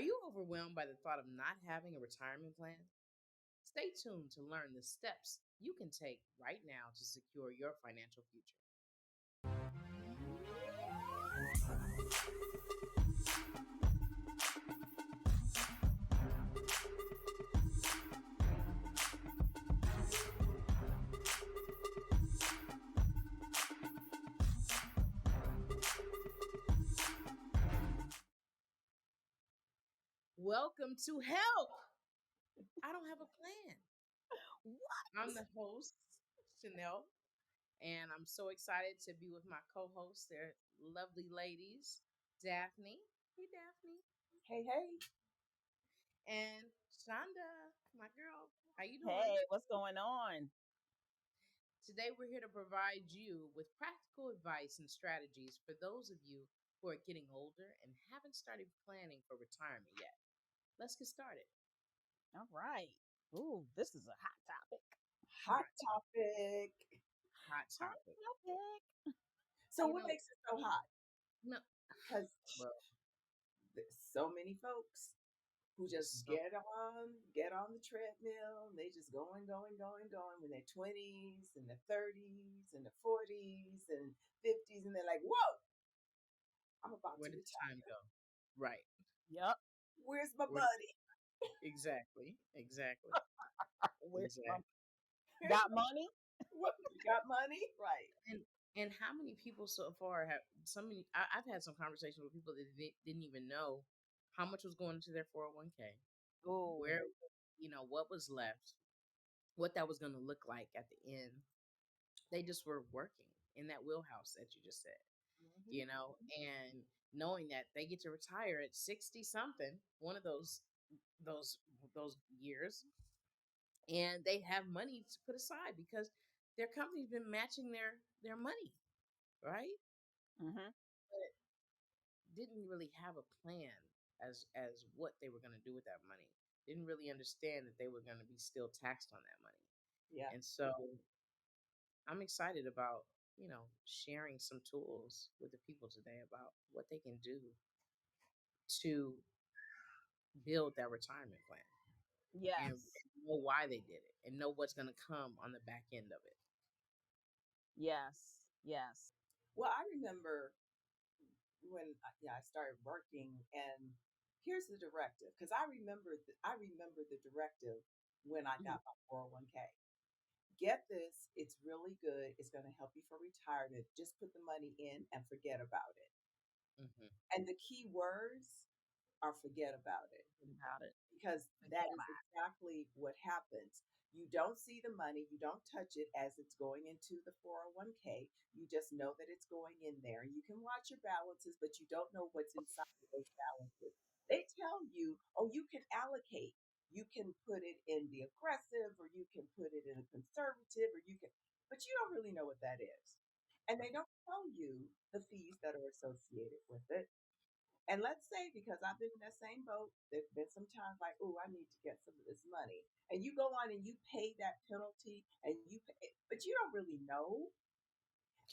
Are you overwhelmed by the thought of not having a retirement plan? Stay tuned to learn the steps you can take right now to secure your financial future. Welcome to Help! I don't have a plan. I'm What? the host, Chanel, and I'm so excited to be with my co-hosts. They're lovely ladies, Daphne. Hey, Daphne. Hey, hey. And Shonda, my girl. How you doing? Hey, what's going on? Today, we're here to provide you with practical advice and strategies for those of you who are getting older and haven't started planning for retirement yet. Let's get started. All right. Ooh, this is a hot topic. Hot Hot topic. topic. Hot Hot topic. topic. And So, what makes it so hot? no, Because well, there's so many folks who just so get on the treadmill, and they just going when they're 20s and their 30s and their 40s and 50s, and they're like, whoa, I'm about where to did the time retire. go? Right. Yep. Where's my Where did, money? exactly. Exactly. Where's my Exactly. got money? What, you got money? Right. And and how many people so far have so many? I've had some conversations with people that didn't even know how much was going into their 401k, where, Ooh. what was left, what that was going to look like at the end. They just were working in that wheelhouse that you just said, Hmm. and knowing that they get to retire at 60 something, one of those those years, and they have money to put aside because their company's been matching their money, right? Hmm. Didn't really have a plan as what they were going to do with that money. Didn't really understand that they were going to be still taxed on that money. Yeah. And so I'm excited about, sharing some tools with the people today about what they can do to build that retirement plan and Yes. know why they did it and know what's going to come on the back end of it. Yes. Yes. Well, I remember when I started working, and here's the directive, because I remember the directive when I Mhm. got my 401k. Get this, it's really good. It's going to help you for retirement. Just put the money in and forget about it. Mhm. And the key words are forget about it. About it. Because Forget that is about exactly what happens. You don't see the money, you don't touch it as it's going into the 401k. You just know that it's going in there. You can watch your balances, but you don't know what's inside of those balances. They tell you, oh, you can allocate. You can put it in the aggressive, or you can put it in a conservative, or you can, but you don't really know what that is. And they Right. don't tell you the fees that are associated with it. And let's say, because I've been in that same boat, there's been some times like, oh, I need to get some of this money. And you go on and you pay that penalty and you pay, but you don't really know.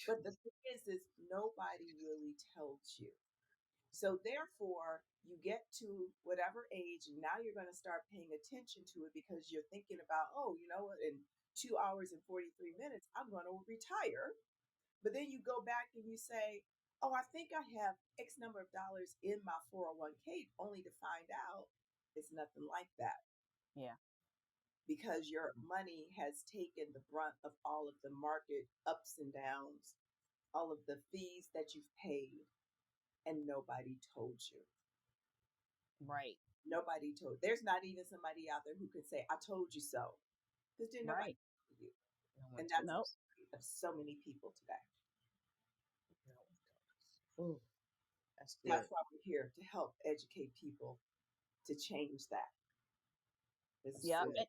But the thing is nobody really tells you. So therefore, you get to whatever age, and now you're going to start paying attention to it because you're thinking about, oh, you know what, in 2 hours and 43 minutes, I'm going to retire. But then you go back and you say, oh, I think I have X number of dollars in my 401k, only to find out it's nothing like that it. Yeah. because your money has taken the brunt of all of the market ups and downs, all of the fees that you've paid, and nobody told you. Right. Nobody told. There's not even somebody out there who could say, I told you so, because didn't nobody Right. tell you. No one And told that's the Nope. us. story of so many people today. No one told us. Oh, that's That's good. why we're here to help educate people to change that. This That's is Yep. good.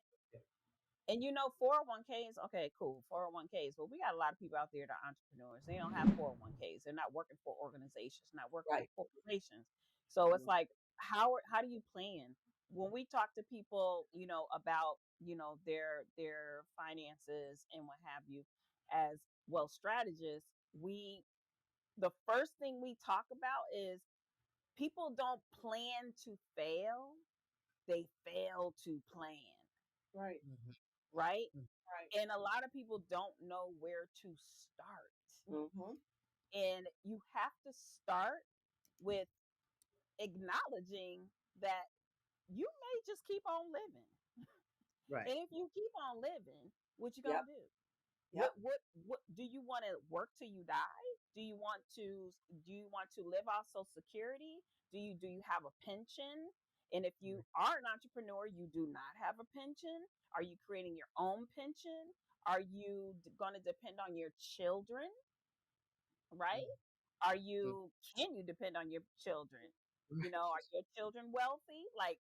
And 401ks, okay, cool. 401ks. Well, we got a lot of people out there that are entrepreneurs. They don't have 401ks. They're not working for organizations, not working for right. corporations. So it's Mm. like, how do you plan? When we talk to people, about, their finances and what have you, as well strategists, the first thing we talk about is people don't plan to fail, they fail to plan, Right. Mhm. right? Mhm. Right. And a lot of people don't know where to start. Mm-hmm. And you have to start with acknowledging that you may just keep on living. Right. And if you keep on living, what you Yep. gonna do? Yep. What do you want to work till you die? Do you want to live off Social Security? Do you have a pension? And if you Right. are an entrepreneur, you do not have a pension. Are you creating your own pension? Are you going to depend on your children? Right? Mhm. Are Mhm. you Can you depend on your children? Are Right. your children wealthy? Like,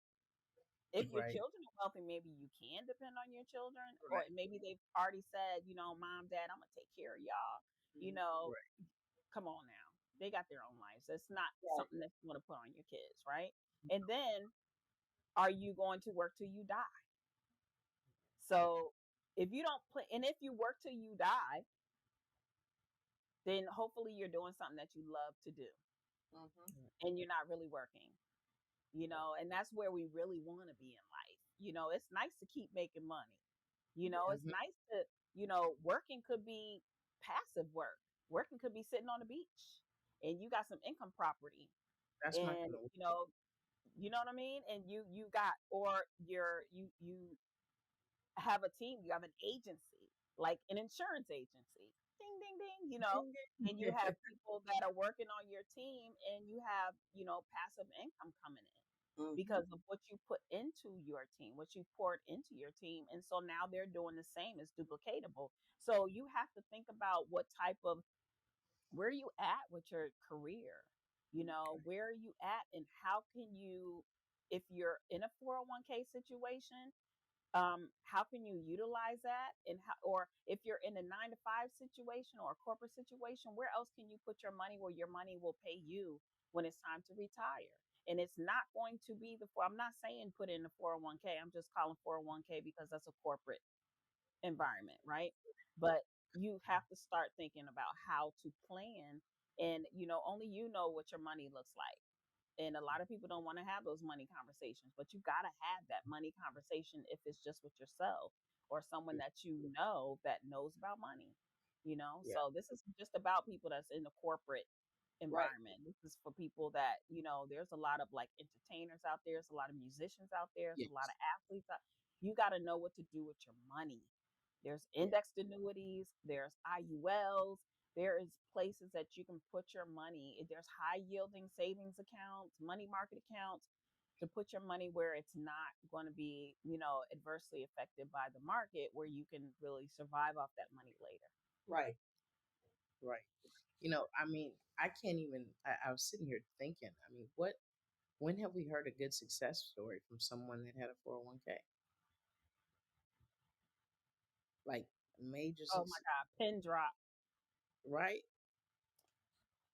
if your Right. children are wealthy, maybe you can depend on your children, or Right. maybe they've already said, Mom, Dad, I'm gonna take care of y'all. You Mhm. know, Right. Come on now. They got their own lives. It's not Right. something that you want to put on your kids, right? And then, are you going to work till you die? So if you don't put, and if you work till you die, then hopefully you're doing something that you love to do, Mm-hmm. Right. and you're not really working. And that's where we really want to be in life. It's nice to keep making money. It's Mhm. nice to, working could be passive work. Working could be sitting on the beach and you got some income property, That's my and kind of work. you know what I mean? And you got, or you have a team, you have an agency, like an insurance agency. Ding ding ding, Ding, and you have ding. people that are working on your team, and you have, passive income coming in Mm-hmm. because of what you put into your team, what you poured into your team. And so now they're doing the same. It's duplicatable. So you have to think about what type of, where are you at with your career? Where are you at, and how can you, if you're in a 401k situation, how can you utilize that, and how, or if you're in a 9 to 5 situation or a corporate situation, where else can you put your money where your money will pay you when it's time to retire? And it's not going to be I'm not saying put in the 401k. I'm just calling 401k because that's a corporate environment, right? But you have to start thinking about how to plan, and only you know what your money looks like. And a lot of people don't want to have those money conversations, but you got to have that money conversation if it's just with yourself or someone that that knows about money. Yeah. So this is just about people that's in the corporate Right. environment. This is for people that, there's a lot of like entertainers out there, there's a lot of musicians out there, there's a lot Yes. of athletes out. You got to know what to do with your money. There's Yeah. indexed annuities, there's IULs, there is places that you can put your money. There's high yielding savings accounts, money market accounts, to put your money where it's not going to be, adversely affected by the market, where you can really survive off that money later. Right. Right. I mean, I can't even. I was sitting here thinking. I mean, when have we heard a good success story from someone that had a 401k? Like major Oh my success, God, pin drop. right?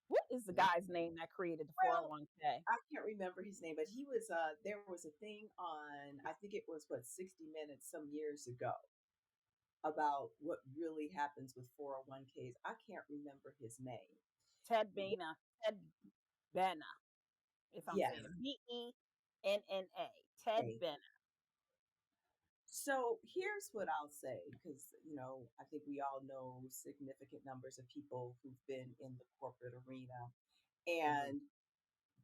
What is the No. guy's name that created the Well, 401k? I can't remember his name, but he was there was a thing on, I think it was what, 60 Minutes some years ago, about what really happens with 401ks. I can't remember his name. Ted Bena. Ted Bena, if I'm saying Yes. it. Benna. Ted Okay. Bena. So here's what I'll say, because I think we all know significant numbers of people who've been in the corporate arena, Hmm. and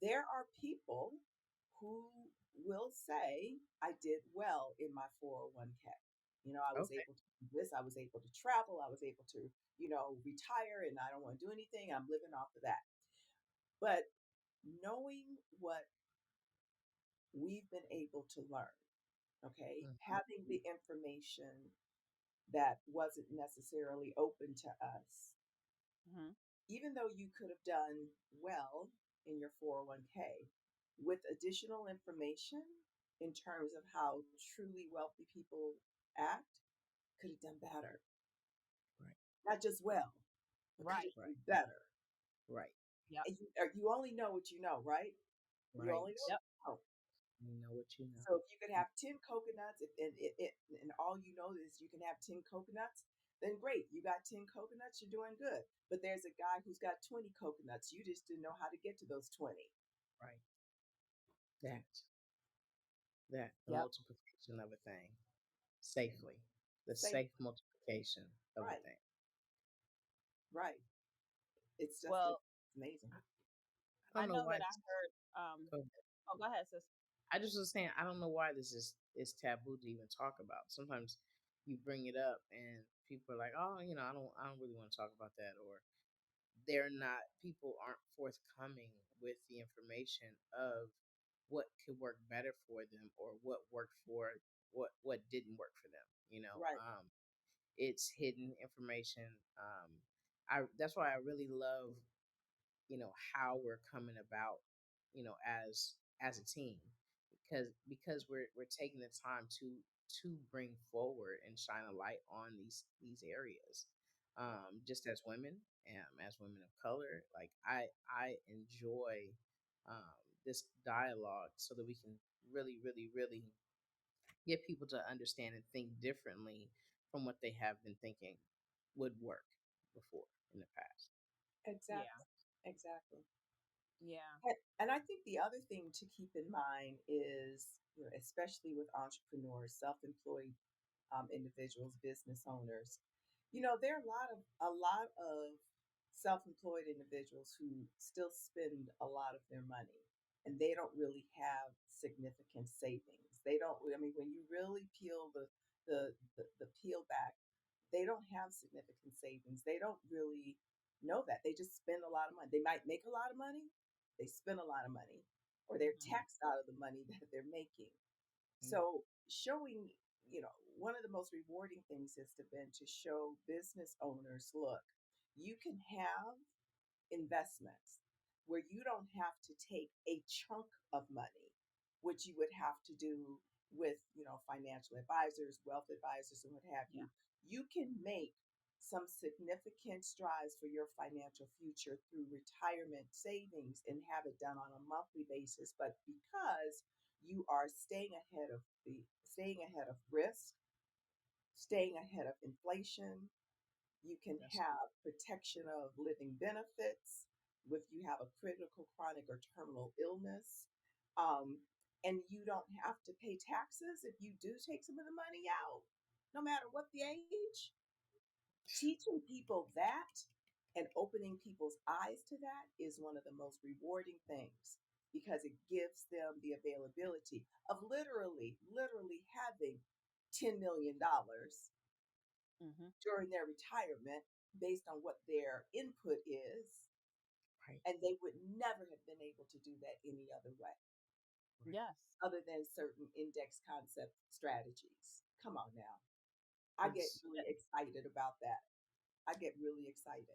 there are people who will say, I did well in my 401k. I was Okay. able to do this, I was able to travel, I was able to, retire, and I don't want to do anything. I'm living off of that. But knowing what we've been able to learn, okay, Hmm. having the information that wasn't necessarily open to us, Hmm. even though you could have done well in your 401k, with additional information in terms of how truly wealthy people act, could have done better. Right. Not just well, but could have Right. Right. done better. Right. Yep. And you only know what you know, right? You Right. only know Yep. what you know. You know what you know. So if you could have 10 coconuts, and all you know is you can have 10 coconuts, then great. You got 10 coconuts, you're doing good. But there's a guy who's got 20 coconuts. You just didn't know how to get to those 20. Right. that the Yep. multiplication of a thing safely, the Safe. safe multiplication of a Right. thing. Right. It's just Well, amazing. I I don't know know why that I this. heard. Go ahead. Oh, go ahead, sis. I just was saying I don't know why this is taboo to even talk about. Sometimes you bring it up and people are like, oh, I don't really want to talk about that, or they're not. People aren't forthcoming with the information of what could work better for them or what worked for what didn't work for them. Right. It's hidden information. I That's why I really love how we're coming about as a team, because we're taking the time to bring forward and shine a light on these areas, just as women of color. Like I enjoy this dialogue so that we can really really really get people to understand and think differently from what they have been thinking would work before in the past. Yeah. Exactly. Exactly. Yeah. And I think the other thing to keep in mind is, especially with entrepreneurs, self-employed individuals, business owners, there are a lot of self-employed individuals who still spend a lot of their money, and they don't really have significant savings. They don't. I mean, when you really peel the peel back, they don't have significant savings. They don't really know that. They just spend a lot of money. They might make a lot of money, they spend a lot of money, or they're Hmm. taxed out of the money that they're making. Mm. So showing, one of the most rewarding things has been to show business owners, look, you can have investments where you don't have to take a chunk of money, which you would have to do with, financial advisors, wealth advisors, and what have Yeah. you. You can make some significant strides for your financial future through retirement savings and have it done on a monthly basis. But because you are staying ahead of risk, staying ahead of inflation, you can That's have protection of living benefits if you have a critical, chronic, or terminal illness. Um, and you don't have to pay taxes if you do take some of the money out, no matter what the age. Teaching people that and opening people's eyes to that is one of the most rewarding things because it gives them the availability of literally having $10 million Hmm. during their retirement based on what their input is, right, and they would never have been able to do that any other way right. Yes. other than certain index concept strategies. Come on now. I get It's really excited about that. I get really excited.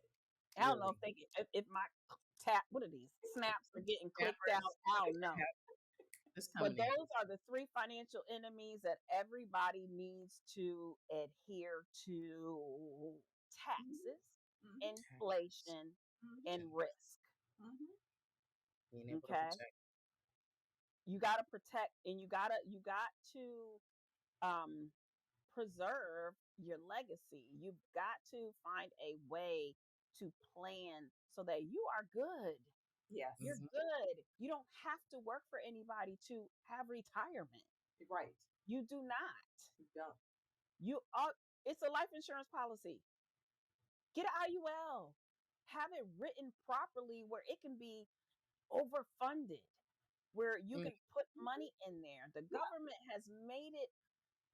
I don't know Really. if they if my tap what are these snaps are getting clicked out. Cameras. I don't know. It's But coming in. those are the three financial enemies that everybody needs to adhere to: Mhm, taxes, mhm, Taxes. inflation, mhm, and risk. mhm. Being able to Okay. protect. You gotta protect and you got to um preserve your legacy. You've got to find a way to plan so that you are good. You're Yes, Hmm. good. You don't have to work for anybody to have retirement. right. You do not. You don't. You are it's a life insurance policy. Get an IUL. Have it written properly where it can be overfunded, where you Mm. can put Mhm. money in there. The Yeah. government has made it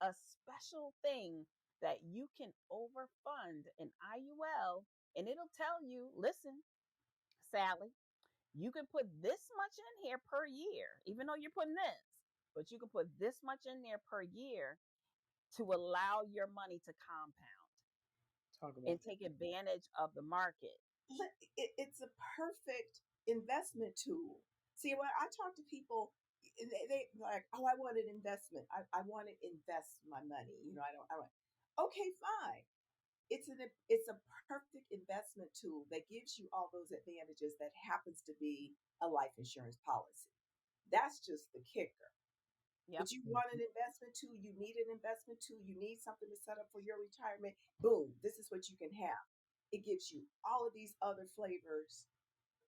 a special thing that you can overfund an IUL, and it'll tell you, listen, Sally, you can put this much in here per year, even though you're putting this, but you can put this much in there per year to allow your money to compound Talk about and take advantage of the market. It's a perfect investment tool. See, when I talk to people, they like, oh, I want an investment. I want to invest my money. I want, okay, fine. It's a perfect investment tool that gives you all those advantages that happens to be a life insurance policy. That's just the kicker. Yep. But you that. want an investment tool, you need an investment tool, you need something to set up for your retirement. Boom, this is what you can have. It gives you all of these other flavors,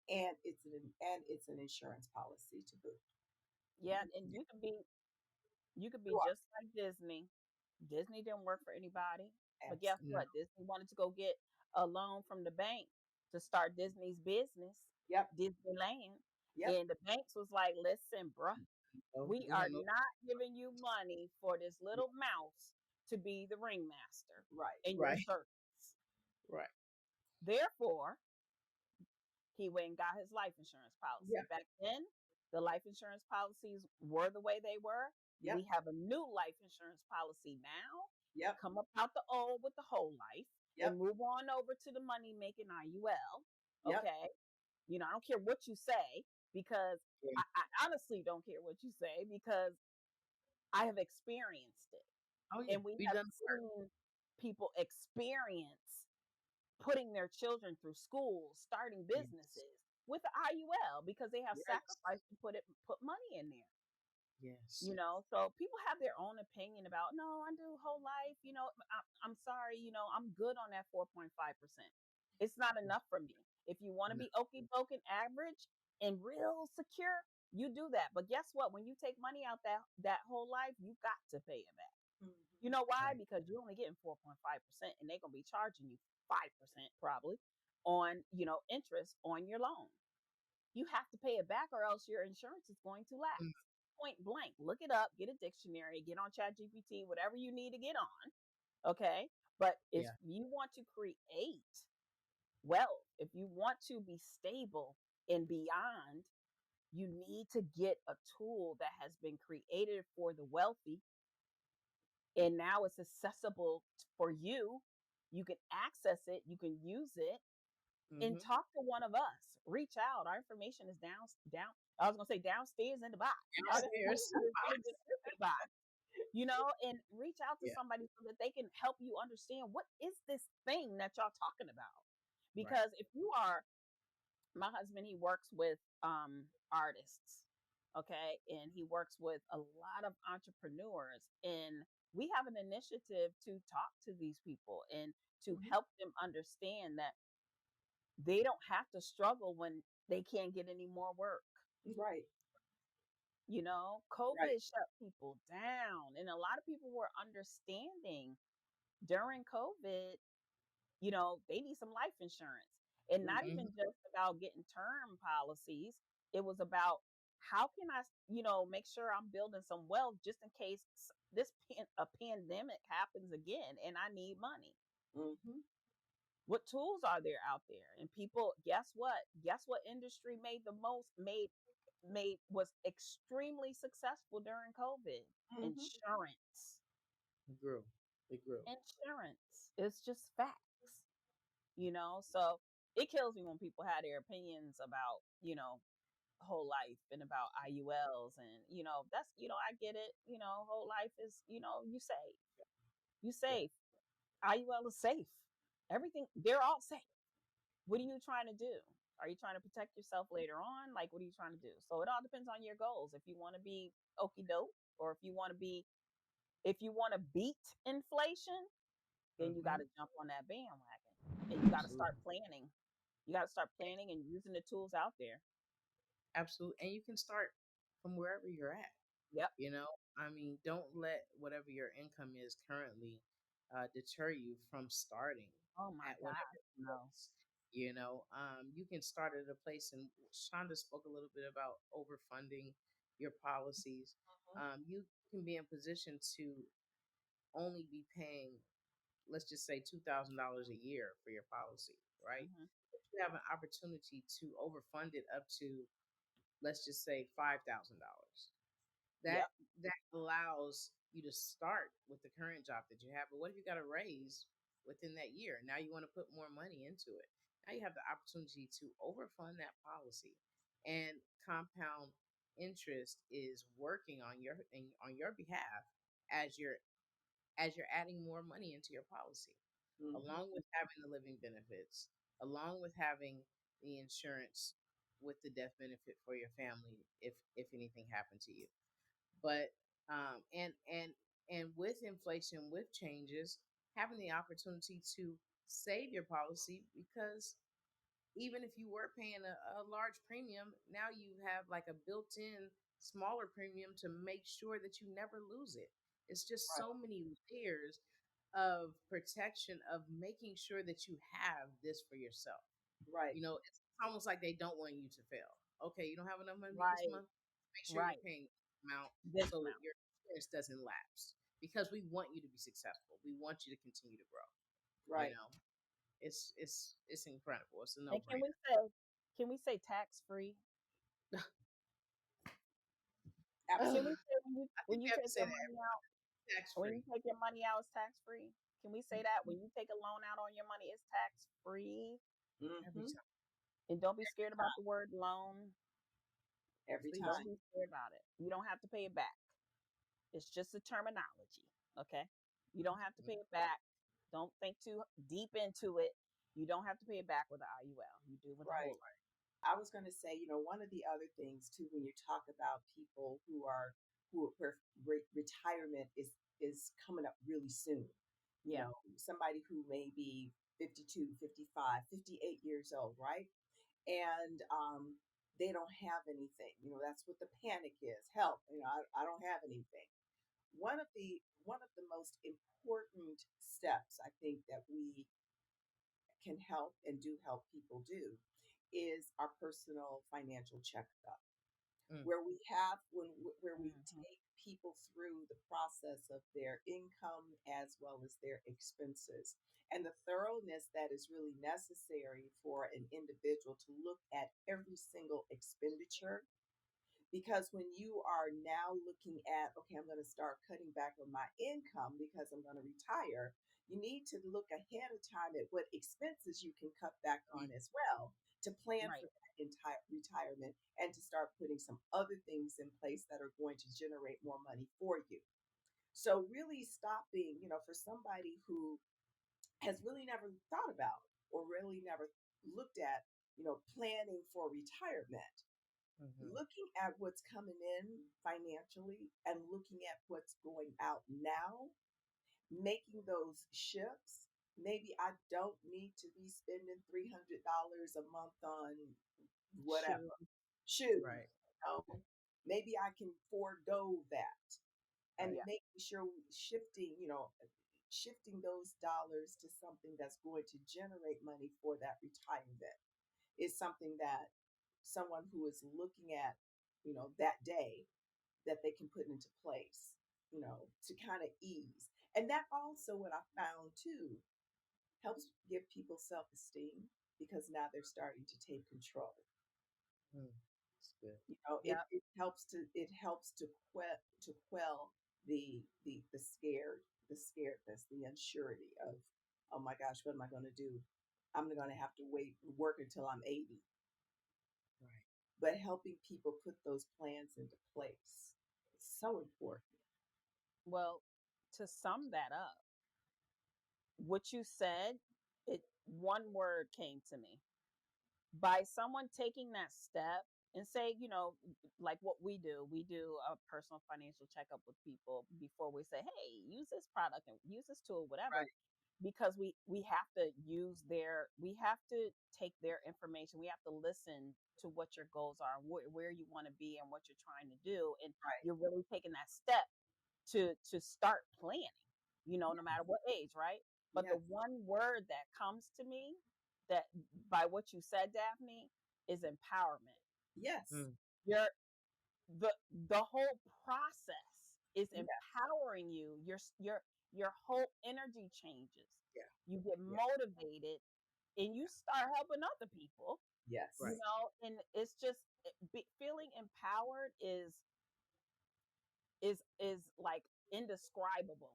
and it's an insurance policy to boot. Yeah, and you could be Sure. just like Disney. Disney didn't work for anybody, but guess No. what? Disney wanted to go get a loan from the bank to start Disney's business, Yep. Disneyland, Yep. and the banks was like, "Listen, bruh, No, we we are don't know. not giving you money for this little mouse to be the ringmaster Right. in your Right, circus." right. Therefore, he went and got his life insurance policy. Yep. Back then, the life insurance policies were the way they were. Yep. We have a new life insurance policy now. Yep. Come up out the old with the whole life Yep. and move on over to the money making IUL. Yep. Okay. I don't care what you say because Yeah. I honestly don't care what you say because I have experienced it. Oh yeah, And we we have done the work. seen people experience putting their children through school, starting Yes, businesses with the IUL because they have yes, sacrificed to put money in there. yes. So people have their own opinion about, no, I do whole life. I'm sorry, I'm good on that 4.5%. It's not enough for me. If you want to No. be okey doke and average and real secure, you do that. But guess what? When you take money out that whole life, you got to pay it back. You Mhm. know why? Right. Because you're only getting 4.5% and they're gonna be charging you 5% probably on, interest on your loan. You have to pay it back or else your insurance is going to lapse. Mm, Point blank. Look it up, get a dictionary, get on Chat GPT, whatever you need to get on. Okay. But if yeah. you want to create wealth, if you want to be stable and beyond, you need to get a tool that has been created for the wealthy and now it's accessible for you. You can access it, you can use it, and Mm-hmm. talk to one of us. Reach out. Our information is down. I was gonna say downstairs in the box. Our Downstairs. information is in the description box. And reach out to Yeah. somebody so that they can help you understand what is this thing that y'all talking about. Right. Because if you are my husband, he works with artists, okay, and he works with a lot of entrepreneurs, and we have an initiative to talk to these people and to Mhm. help them understand that they don't have to struggle when they can't get any more work. Right. Right. COVID shut people down, and a lot of people were understanding during COVID. They need some life insurance. And not Mm-hmm. even just about getting term policies. It was about how can I, make sure I'm building some wealth just in case a pandemic happens again and I need money. Mhm. What tools are there out there? And people, guess what? Guess what industry made was extremely successful during COVID? Mhm. Insurance. It grew. It grew. Insurance. It's just facts. So it kills me when people have their opinions about whole life and about IULs, and that's I get it. Whole life is you Yeah. safe. IUL is safe. Everything, they're all safe. What are you trying to do? Are you trying to protect yourself later on? Like, what are you trying to do? So it all depends on your goals. If you want to be okey doke, or if you want to beat inflation, then you got Mm-hmm. to jump on that bandwagon and you got to start Absolutely. planning. You got to start planning and using the tools out there. Absolutely. And you can start from wherever you're at. Yep. You know, I mean, don't let whatever your income is currently deter you from starting Oh my at whatever gosh, no. place. You can start at a place, and Shonda spoke a little bit about overfunding your policies. You can be in position to only be paying, let's just say, $2,000 a year for your policy, right? Hmm. But you have an opportunity to overfund it up to, let's just say, $5,000. that Yep. that allows you to start with the current job that you have. But what if you got a raise within that year? Now you want to put more money into it. Now you have the opportunity to overfund that policy, and compound interest is working on your behalf as you're adding more money into your policy, Mhm. along with having the living benefits, along with having the insurance with the death benefit for your family if anything happened to you. But and with inflation, with changes, having the opportunity to save your policy, because even if you were paying a large premium, now you have like a built-in smaller premium to make sure that you never lose it. It's just Right. so many layers of protection of making sure that you have this for yourself. Right. You know, it's almost like they don't want you to fail. Okay, you don't have enough money this Right. month. Make sure you're Right. paying amount This so that amount. your insurance doesn't lapse because we want you to be successful. We want you to continue to grow. You Right. know, it's incredible. It's a no And brainer. can we say tax free? Can we Absolutely. say I think when you we have to take say your that money out, tax when you free take your money out, it's tax free? Can we say that when you take a loan out on your money, it's tax free? every Hmm. time. And don't be scared about the word loan. Every Please. Don't time. be scared about it. You don't have to pay it back. It's just a terminology. Okay. You don't have to pay it back. Don't think too deep into it. You don't have to pay it back with the IUL. You do with the Right. whole loan. I was going to say, one of the other things too, when you talk about people where retirement is coming up really soon, Yeah. somebody who may be 52, 55, 58 years old, right? And they don't have anything. That's what the panic is. Help! I don't have anything. One of the most important steps I think that we can help and do help people do is our personal financial checkup, Mm, where we have where we Hmm. take people through the process of their income as well as their expenses and the thoroughness that is really necessary for an individual to look at every single expenditure. Because when you are now looking at, okay, I'm going to start cutting back on my income because I'm going to retire, you need to look ahead of time at what expenses you can cut back mm, on as well to plan Right. for that entire retirement and to start putting some other things in place that are going to generate more money for you. So, really stopping, for somebody who has really never thought about or really never looked at, planning for retirement, mhm. looking at what's coming in financially and looking at what's going out now, making those shifts. Maybe I don't need to be spending $300 a month on whatever Shoe. shoes. Right. Maybe I can forego that and Right. Yeah. making sure shifting those dollars to something that's going to generate money for that retirement is something that someone who is looking at, that day that they can put into place, to kind of ease. And that also what I found too helps give people self-esteem because now they're starting to take control. Mm, it's good. Yeah. It helps to quell the scaredness, the unsurety of, oh my gosh, what am I going to do? I'm going to have to work until I'm 80. Right. But helping people put those plans into place is so important. Well, to sum that up, what you said, it one word came to me. By someone taking that step and say, like what we do a personal financial checkup with people before we say, hey, use this product and use this tool, whatever, Right. because we have to we have to take their information. We have to listen to what your goals are, where you want to be and what you're trying to do. And Right. you're really taking that step to start planning, no matter what age, right? But the Yes. one word that comes to me that by what you said, Daphne, is empowerment. Yes. Mm, Your the whole process is Yeah. empowering you. Your whole energy changes. yeah. You get Yeah. motivated and you start helping other people, Yes. Right. and it's just feeling empowered is like indescribable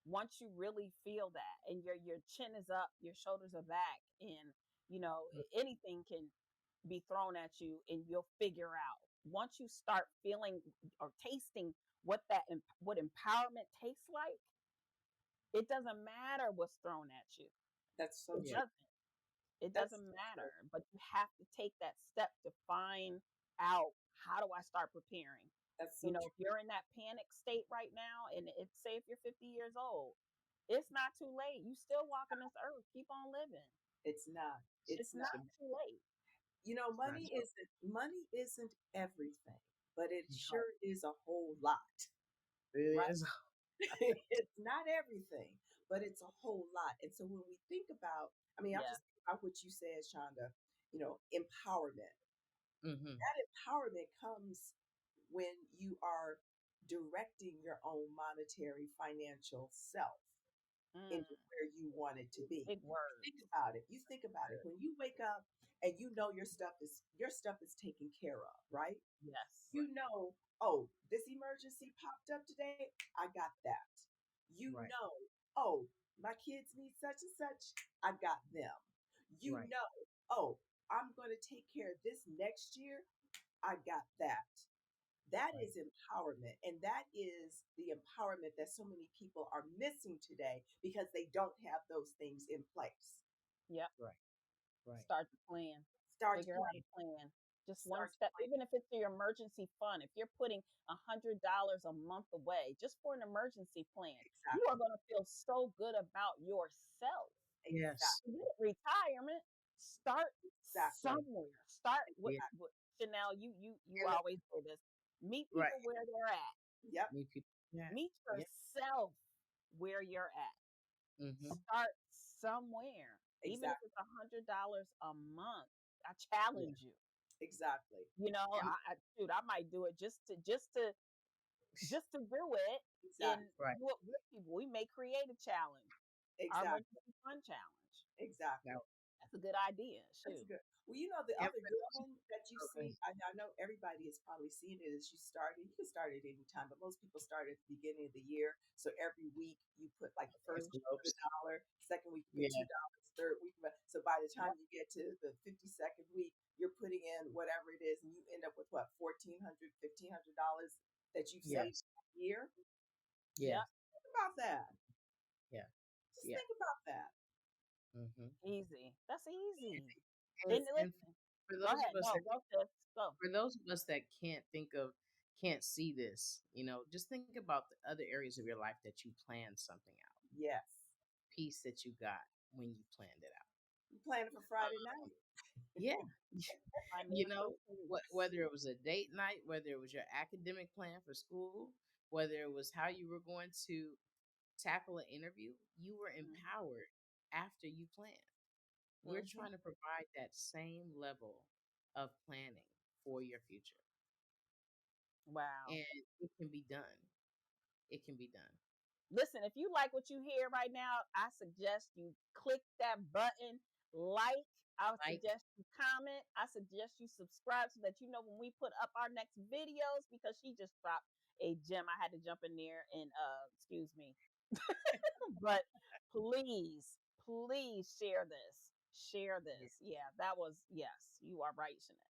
once you really feel that and your chin is up, your shoulders are back, and Mm, anything can be thrown at you and you'll figure out. Once you start feeling or tasting what empowerment tastes like, it doesn't matter what's thrown at you. That's so It yeah. true. doesn't. It That's doesn't so true. matter, but you have to take that step to find out, how do I start preparing? That's so If true. you're in that panic state right now, and say if you're 50 years old, it's not too late. You still walking this earth. Keep on living. It's not. It's It's not. not too late. It's not. Money isn't everything. but it Right. sure is a whole lot, It right? is. It's not everything, but it's a whole lot. And so when we think about, I mean, I'm Yeah. just thinking about what you said, Shonda, empowerment. Mm-hmm. That empowerment comes when you are directing your own monetary financial self Mm, into where you want it to be. big words. Think about it. You think about it. When you wake up and you know your stuff is taken care of, right? Yes. You know, oh, this emergency popped up today. I got that. You Right. know, oh, my kids need such and such. I got them. You Right. know, oh, I'm going to take care of this next year. I got that. That Right. is empowerment. And that is the empowerment that so many people are missing today because they don't have those things in place. Yep. Right. Right. Start the plan. Start to Figure out plan. the plan. Just one Start to step, plan. even if it's your emergency fund. If you're putting $100 a month away just for an emergency plan, you are Exactly. going to feel so good about yourself. Yes. Exactly. Retirement, start Exactly. somewhere. Start Exactly. with Chanel. You And always say this. Meet right. people where they're at. Yep. Meet people. Yeah. Meet Yeah. yourself where you're at. Mm-hmm. Start somewhere, even if Exactly. it's $100 a month. I Yeah. challenge you. Exactly. And Dude, I might do it just to do it and Exactly. right. do it with people. We may create a challenge, our Exactly. emergency fund challenge. Exactly. Now, That's a good idea. That's Shoot. good. Well, the and other for good those, one that you okay. see, I know everybody has probably seen it, is you start it. You can start it any time, but most people start at the beginning of the year. So every week you put like the first week you put Envelopes. $1, second week you put Yeah. $2, third week. So by the Yep. time you get to the 52nd week, you're putting in whatever it is, and you end up with what, $1,400, $1,500 that you've Yep. saved Yes. that year. Yep. Yes. Think about that. Yeah. Just Yeah. think about that. Mm-hmm. Easy. That's easy. And And and listen, for go those of ahead. us No, that go sis. Go. can't think of, can't see this, just think about the other areas of your life that you planned something out, Yes. peace that you got when you planned it out. You planning for Friday night. Yeah. you know, Financial peace. whether it was a date night, whether it was your academic plan for school, whether it was how you were going to tackle an interview, you were Mhm. empowered after you planned. We're Hmm. trying to provide that same level of planning for your future. Wow. And it can be done. It can be done. Listen, if you like what you hear right now, I suggest you click that button, like. I would Like, suggest you comment. I suggest you subscribe so that you know when we put up our next videos because she just dropped a gem. I had to jump in there and excuse me. But please share this. Share yeah, this. Yeah, that was yes, you are right, Chanel.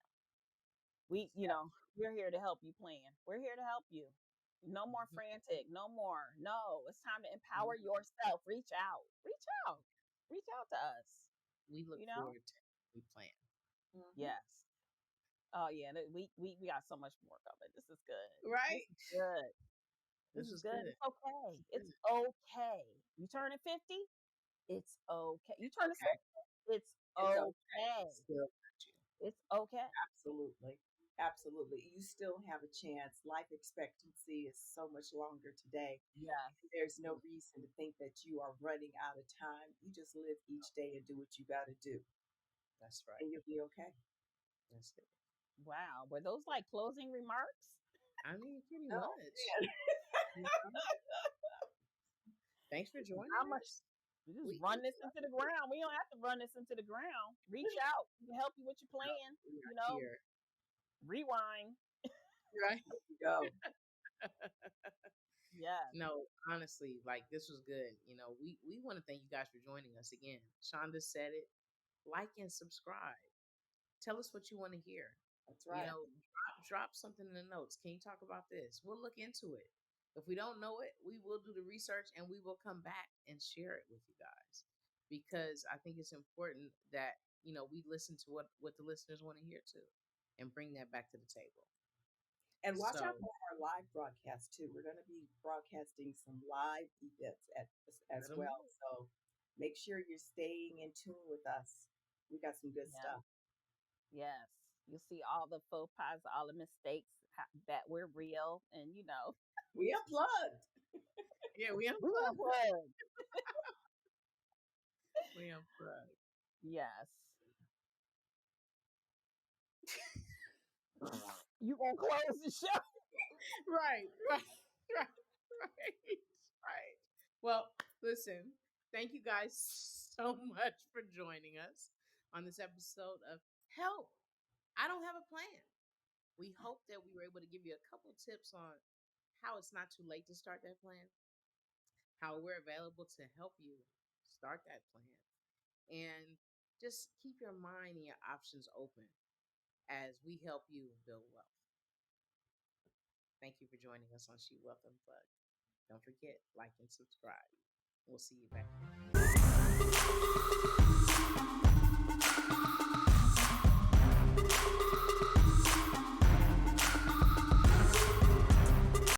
We, Yeah. we're here to help you plan. We're here to help you. No more mhm, frantic. No more. No, it's time to empower mhm. yourself. Reach out. Reach out. Reach out to us. We look You know? forward to we plan. Hmm. Yes. Oh yeah. We got so much more coming. This is good. This Right? is good. This This is was good. good. It's This okay. is It's good. okay. You turning 50? It's okay. You It's turning okay. 60? It's It's okay. okay. Still got you. It's okay. Absolutely. Absolutely. You still have a chance. Life expectancy is so much longer today. Yes. There's no reason to think that you are running out of time. You just live each day and do what you got to do, That's right. and you'll be okay. That's it. Wow. Were those like closing remarks? I mean, pretty Oh, much. man. You know? Thanks for joining How much? us. We just We run this into the ground. We don't have to run this into the ground. Reach out. We can help you with your plan. we are You know, here. rewind. Right? There you go. Yes. No, honestly, like this was good. We want to thank you guys for joining us again. Shonda said it. Like and subscribe. Tell us what you want to hear. That's right. Drop something in the notes. Can you talk about this? We'll look into it. If we don't know it, we will do the research and we will come back and share it with you guys. Because I think it's important that, we listen to what the listeners want to hear too and bring that back to the table. And watch out So for our live broadcast too. We're going to be broadcasting some live events let as them well. know. So make sure you're staying in tune with us. We got some good Yeah. stuff. Yes. You'll see all the faux pas, all the mistakes that we're real, and We unplugged. Yeah, we we unplugged. unplugged. We unplugged. Yes. You gonna close the show? Right, right, right, right, right. Well, listen, thank you guys so much for joining us on this episode of Help. I Don't Have a Plan. We hope that we were able to give you a couple tips on how it's not too late to start that plan, how we're available to help you start that plan, and just keep your mind and your options open as we help you build wealth. Thank you for joining us on She Wealth Unplugged. Don't forget, like and subscribe. We'll see you back here.